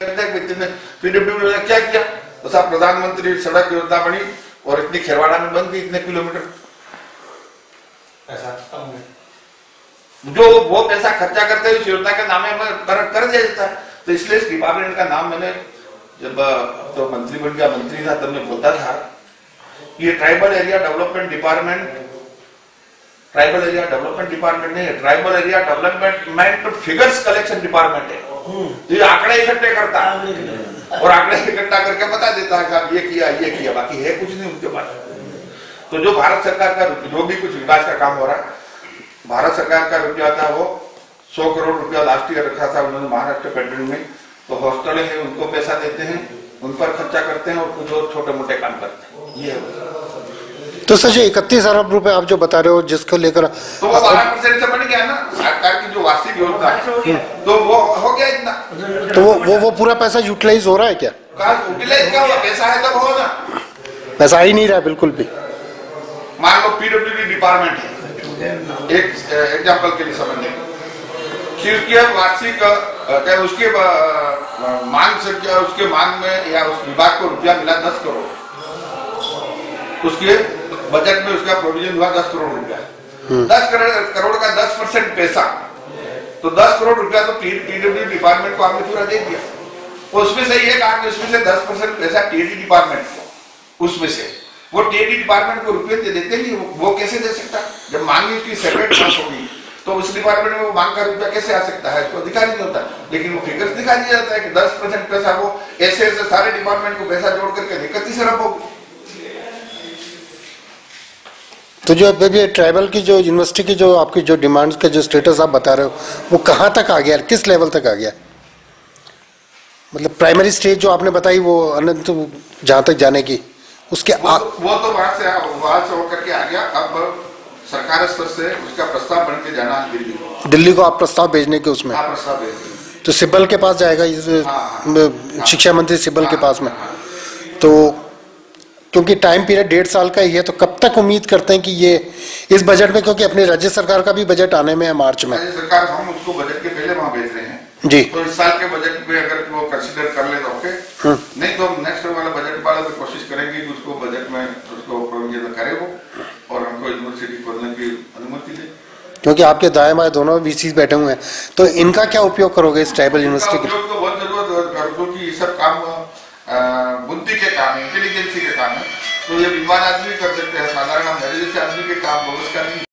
PWD ने क्या किया? तो साहब प्रधानमंत्री सड़क योजना बनी और इतनी खेरवाड़ा में बन गई, इतने किलोमीटर जो वो पैसा खर्चा करते हैं इस योजना के नाम में कर दिया जाता है। तो इसलिए इस डिपार्टमेंट का नाम मैंने जब तो मंत्री बन गया, मंत्री था तब मैं बोलता था ये tribal area development department, tribal area development department नहीं है, tribal area development figures collection department है। तो ये आंकड़े इकट्ठे करता है और आंकड़े इकट्ठा करके बता देता है कि आप ये किया, बाकी है कुछ नहीं उनके पास। तो जो भारत सरकार का जो भी कुछ विकास का काम हो रहा है, भारत सरकार का रुपया था वो 100 करोड़ रुपया लास्ट ईयर रखा था उन्होंने महाराष्ट्र पेट्रोल में। तो हॉस्टल है उनको पैसा देते हैं, उन पर खर्चा करते हैं और कुछ और छोटे मोटे काम करते हैं। ये है। तो सर 31 अरब रुपए आप जो बता रहे हो जिसको लेकर तो वो 12% से बढ़ गया ना सरकार की जो वार्षिक योजना है, तो वो हो गया इतना। तो वो पूरा पैसा यूटिलाइज हो रहा है क्या? यूटिलाइज क्या हुआ? पैसा है तब हो ना, पैसा ही नहीं रहा बिल्कुल भी। मान लो पीडब्ल्यूडी डिपार्टमेंट है, एक एग्जाम्पल के लिए समझने उसके वार्षिक उसके मांग से क्या उसके मांग में या उस विभाग को रुपया मिला 10 करोड़, उसके बजट में उसका प्रोविजन हुआ 10 करोड़ रुपया। 10 करोड़ का 10% पैसा, तो 10 करोड़ रुपया तो पीडब्ल्यूडी डिपार्टमेंट को आपने पूरा दे दिया। उसमें से ये कहा कि उसमें से 10% पैसा टीडी डिपार्टमेंट को, उसमें से वो टीडी डिपार्टमेंट को रुपये दे देते नहीं, वो कैसे दे सकता? जब मांगी उसकी सेपरेट मांग होगी तो उस डिपार्टमेंट में वो मांग का रुपया कैसे आ सकता है? इसको अधिकार नहीं होता, लेकिन वो फिगर्स दिखा दिया जाता है कि 10% पैसा वो ऐसे सारे डिपार्टमेंट को पैसा जोड़ करके 31 अरब होगी। तो जो अभी ट्राइबल की जो यूनिवर्सिटी की जो आपकी जो डिमांड्स का जो स्टेटस आप बता रहे हो वो कहाँ तक आ गया, किस लेवल तक आ गया? मतलब प्राइमरी स्टेज जो आपने बताई वो अनंत जहाँ तक जाने की उसके वो तो वहां से होकर के आ गया। अब सरकार स्तर से उसका प्रस्ताव बन के जाना है दिल्ली को आप प्रस्ताव भेजने के उसमें। हाँ, प्रस्ताव भेजने तो सिब्बल के पास जाएगा इस शिक्षा मंत्री सिब्बल के पास में। तो क्योंकि टाइम पीरियड 1.5 साल का ही है, तो कब तक उम्मीद करते हैं कि ये इस बजट में, क्योंकि अपनी राज्य सरकार का भी बजट आने में है मार्च में। राज्य सरकार हम उसको बजट के पहले वहाँ भेज रहे हैं जी। तो इस साल के बजट में अगर वो कंसिडर कर ले तो ओके, नहीं तो नेक्स्ट वाला बजट वाला तो कोशिश करेंगे कि उसको बजट में उसको प्रोविजन करे वो और हमको यूनिवर्सिटी खोलने की अनुमति दे। क्योंकि आपके दाएं बाएं दोनों वीसी बैठे हुए हैं, तो इनका क्या उपयोग करोगे इस ट्राइबल यूनिवर्सिटी के? तो बहुत जरूरत, क्योंकि ये सब काम बुद्धि के काम है, इंटेलिजेंसी के काम है, तो ये विद्वान आदमी कर सकते हैं, साधारण हम जैसे आदमी के काम बहुत का नहीं।